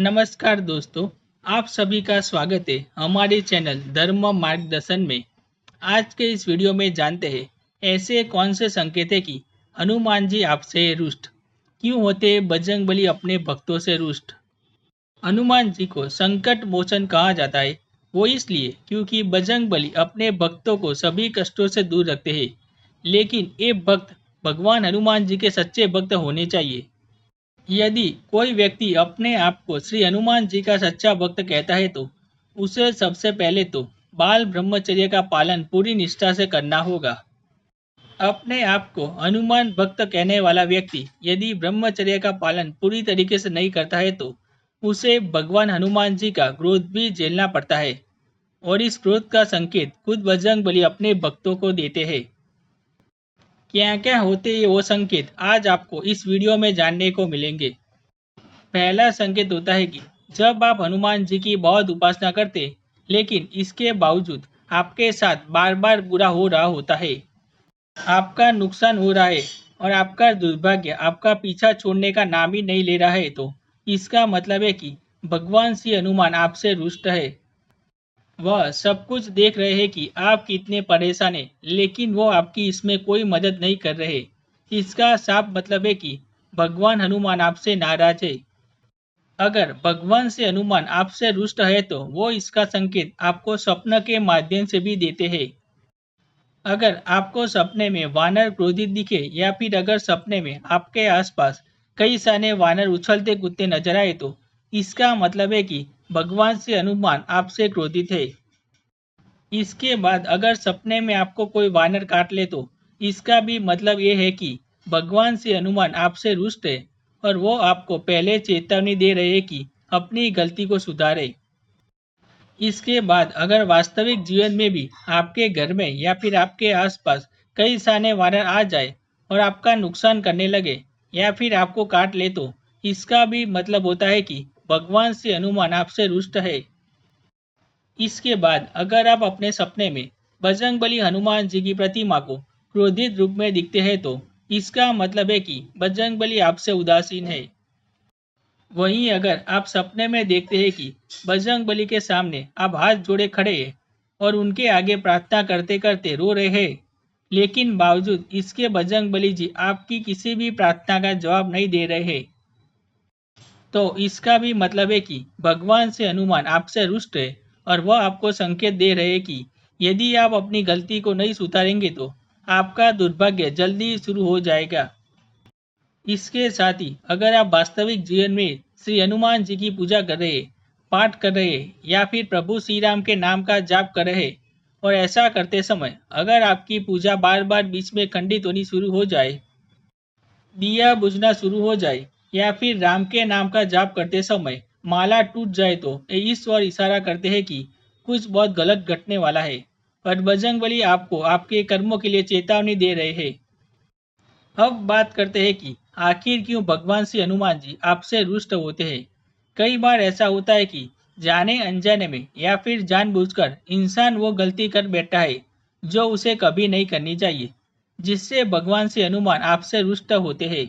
नमस्कार दोस्तों, आप सभी का स्वागत है हमारे चैनल धर्म मार्गदर्शन में। आज के इस वीडियो में जानते हैं ऐसे कौन से संकेत है कि हनुमान जी आपसे रुष्ट क्यों होते बजरंगबली अपने भक्तों से रुष्ट। हनुमान जी को संकट मोचन कहा जाता है वो इसलिए क्योंकि बजरंगबली अपने भक्तों को सभी कष्टों से दूर रखते हैं। लेकिन ये भक्त भगवान हनुमान जी के सच्चे भक्त होने चाहिए। यदि कोई व्यक्ति अपने आप को श्री हनुमान जी का सच्चा भक्त कहता है तो उसे सबसे पहले तो बाल ब्रह्मचर्य का पालन पूरी निष्ठा से करना होगा। अपने आप को हनुमान भक्त कहने वाला व्यक्ति यदि ब्रह्मचर्य का पालन पूरी तरीके से नहीं करता है तो उसे भगवान हनुमान जी का क्रोध भी झेलना पड़ता है। और इस क्रोध का संकेत खुद बजरंगबली अपने भक्तों को देते हैं। क्या क्या होते हैं वो संकेत आज आपको इस वीडियो में जानने को मिलेंगे। पहला संकेत होता है कि जब आप हनुमान जी की बहुत उपासना करते लेकिन इसके बावजूद आपके साथ बार बार बुरा हो रहा होता है, आपका नुकसान हो रहा है और आपका दुर्भाग्य आपका पीछा छोड़ने का नाम ही नहीं ले रहा है तो इसका मतलब है कि भगवान श्री हनुमान आपसे रुष्ट है। वह सब कुछ देख रहे हैं कि आप कितने परेशान हैं लेकिन वो आपकी इसमें कोई मदद नहीं कर रहे। इसका साफ मतलब है कि भगवान हनुमान आपसे नाराज है। अगर भगवान से हनुमान आपसे रुष्ट है तो वो इसका संकेत आपको स्वप्न के माध्यम से भी देते हैं। अगर आपको सपने में वानर क्रोधित दिखे या फिर अगर सपने में आपके आसपास कई सारे वानर उछलते कूदते नजर आए तो इसका मतलब है कि भगवान से हनुमान आपसे क्रोधित है। इसके बाद अगर सपने में आपको कोई वानर काट ले तो इसका भी मतलब ये है कि भगवान से हनुमान आपसे रुष्ट है और वो आपको पहले चेतावनी दे रहे हैं कि अपनी गलती को सुधारे। इसके बाद अगर वास्तविक जीवन में भी आपके घर में या फिर आपके आसपास कई सारे वानर आ जाए और आपका नुकसान करने लगे या फिर आपको काट ले तो इसका भी मतलब होता है कि भगवान से हनुमान आपसे रुष्ट है। इसके बाद अगर आप अपने सपने में बजरंगबली हनुमान जी की प्रतिमा को क्रोधित रूप में दिखते हैं तो इसका मतलब है कि बजरंगबली आपसे उदासीन है। वहीं अगर आप सपने में देखते हैं कि बजरंगबली के सामने आप हाथ जोड़े खड़े हैं और उनके आगे प्रार्थना करते करते रो रहे हैं लेकिन बावजूद इसके बजरंगबली जी आपकी किसी भी प्रार्थना का जवाब नहीं दे रहे हैं तो इसका भी मतलब है कि भगवान से हनुमान आपसे रुष्ट है और वह आपको संकेत दे रहे हैं कि यदि आप अपनी गलती को नहीं सुधारेंगे तो आपका दुर्भाग्य जल्दी ही शुरू हो जाएगा। इसके साथ ही अगर आप वास्तविक जीवन में श्री हनुमान जी की पूजा कर रहे हैं, पाठ कर रहे हैं या फिर प्रभु श्री राम के नाम का जाप कर रहे हैं और ऐसा करते समय अगर आपकी पूजा बार बार बीच में खंडित होनी शुरू हो जाए, दिया बुझना शुरू हो जाए या फिर राम के नाम का जाप करते समय माला टूट जाए तो ये इस ओर इशारा करते हैं कि कुछ बहुत गलत घटने वाला है और बजरंगबली आपको आपके कर्मों के लिए चेतावनी दे रहे हैं। अब बात करते हैं कि आखिर क्यों भगवान श्री हनुमान जी आपसे रुष्ट होते हैं। कई बार ऐसा होता है कि जाने अनजाने में या फिर जानबूझकर इंसान वो गलती कर बैठा है जो उसे कभी नहीं करनी चाहिए, जिससे भगवान श्री हनुमान आपसे रुष्ट होते हैं।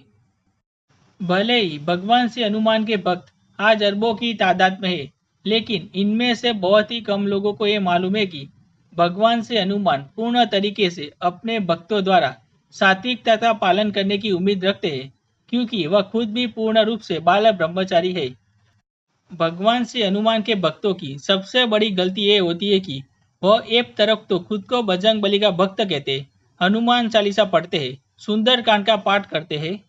भले ही भगवान श्री हनुमान के भक्त आज अरबों की तादाद में है, लेकिन इनमें से बहुत ही कम लोगों को ये मालूम है कि भगवान से हनुमान पूर्ण तरीके से अपने भक्तों द्वारा सात्विकता का पालन करने की उम्मीद रखते हैं, क्योंकि वह खुद भी पूर्ण रूप से बाल ब्रह्मचारी है। भगवान श्री हनुमान के भक्तों की सबसे बड़ी गलती ये होती है कि वह एक तरफ तो खुद को बजरंगबली का भक्त कहते, हनुमान चालीसा पढ़ते हैं, सुंदरकांड का पाठ करते हैं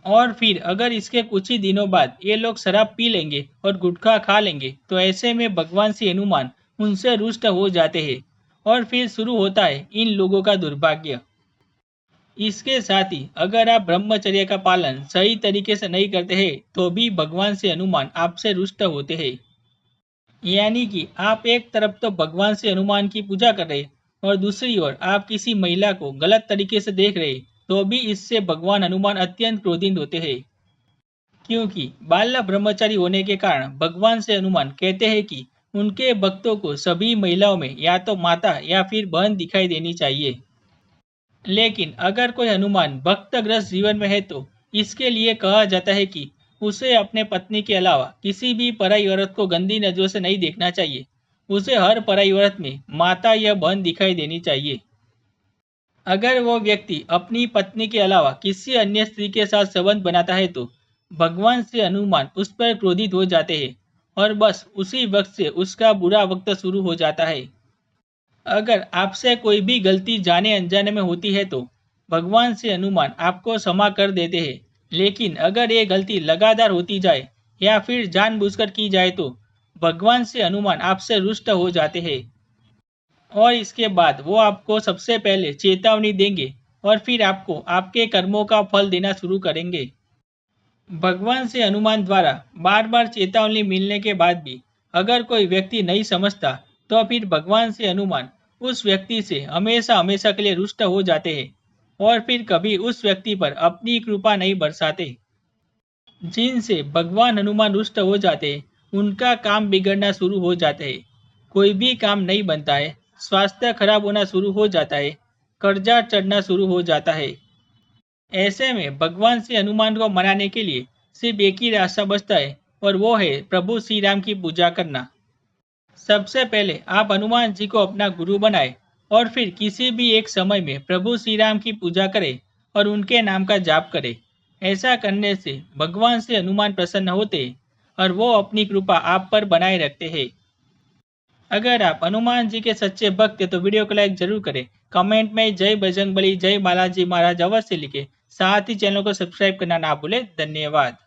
और फिर अगर इसके कुछ ही दिनों बाद ये लोग शराब पी लेंगे और गुटखा खा लेंगे तो ऐसे में भगवान श्री हनुमान उनसे रुष्ट हो जाते हैं और फिर शुरू होता है इन लोगों का दुर्भाग्य। इसके साथ ही अगर आप ब्रह्मचर्य का पालन सही तरीके से नहीं करते हैं तो भी भगवान से हनुमान आपसे रुष्ट होते हैं। यानी कि आप एक तरफ तो भगवान से हनुमान की पूजा कर रहे और दूसरी ओर आप किसी महिला को गलत तरीके से देख रहे तो भी इससे भगवान हनुमान अत्यंत क्रोधित होते हैं, क्योंकि बाल ब्रह्मचारी होने के कारण भगवान से हनुमान कहते हैं कि उनके भक्तों को सभी महिलाओं में या तो माता या फिर बहन दिखाई देनी चाहिए। लेकिन अगर कोई हनुमान भक्तग्रस्त जीवन में है तो इसके लिए कहा जाता है कि उसे अपने पत्नी के अलावा किसी भी पराई औरत को गंदी नजरों से नहीं देखना चाहिए। उसे हर पराई औरत में माता या बहन दिखाई देनी चाहिए। अगर वो व्यक्ति अपनी पत्नी के अलावा किसी अन्य स्त्री के साथ संबंध बनाता है तो भगवान श्री हनुमान उस पर क्रोधित हो जाते हैं और बस उसी वक्त से उसका बुरा वक्त शुरू हो जाता है। अगर आपसे कोई भी गलती जाने अनजाने में होती है तो भगवान श्री हनुमान आपको क्षमा कर देते हैं। लेकिन अगर ये गलती लगातार होती जाए या फिर जानबूझकर की जाए तो भगवान श्री हनुमान आपसे रुष्ट हो जाते हैं और इसके बाद वो आपको सबसे पहले चेतावनी देंगे और फिर आपको आपके कर्मों का फल देना शुरू करेंगे। भगवान से हनुमान द्वारा बार बार चेतावनी मिलने के बाद भी अगर कोई व्यक्ति नहीं समझता तो फिर भगवान से हनुमान उस व्यक्ति से हमेशा हमेशा के लिए रुष्ट हो जाते हैं और फिर कभी उस व्यक्ति पर अपनी कृपा नहीं बरसाते। जिनसे भगवान हनुमान रुष्ट हो जाते हैं उनका काम बिगड़ना शुरू हो जाता है, कोई भी काम नहीं बनता है, स्वास्थ्य खराब होना शुरू हो जाता है, कर्जा चढ़ना शुरू हो जाता है। ऐसे में भगवान श्री हनुमान को मनाने के लिए सिर्फ एक ही रास्ता बचता है और वो है प्रभु श्री राम की पूजा करना। सबसे पहले आप हनुमान जी को अपना गुरु बनाए और फिर किसी भी एक समय में प्रभु श्री राम की पूजा करें और उनके नाम का जाप करें। ऐसा करने से भगवान श्री हनुमान प्रसन्न होते हैं और वो अपनी कृपा आप पर बनाए रखते हैं। अगर आप हनुमान जी के सच्चे भक्त हैं तो वीडियो को लाइक जरूर करें, कमेंट में जय बजरंगबली जय बालाजी महाराज अवश्य लिखें, साथ ही चैनल को सब्सक्राइब करना ना भूलें। धन्यवाद।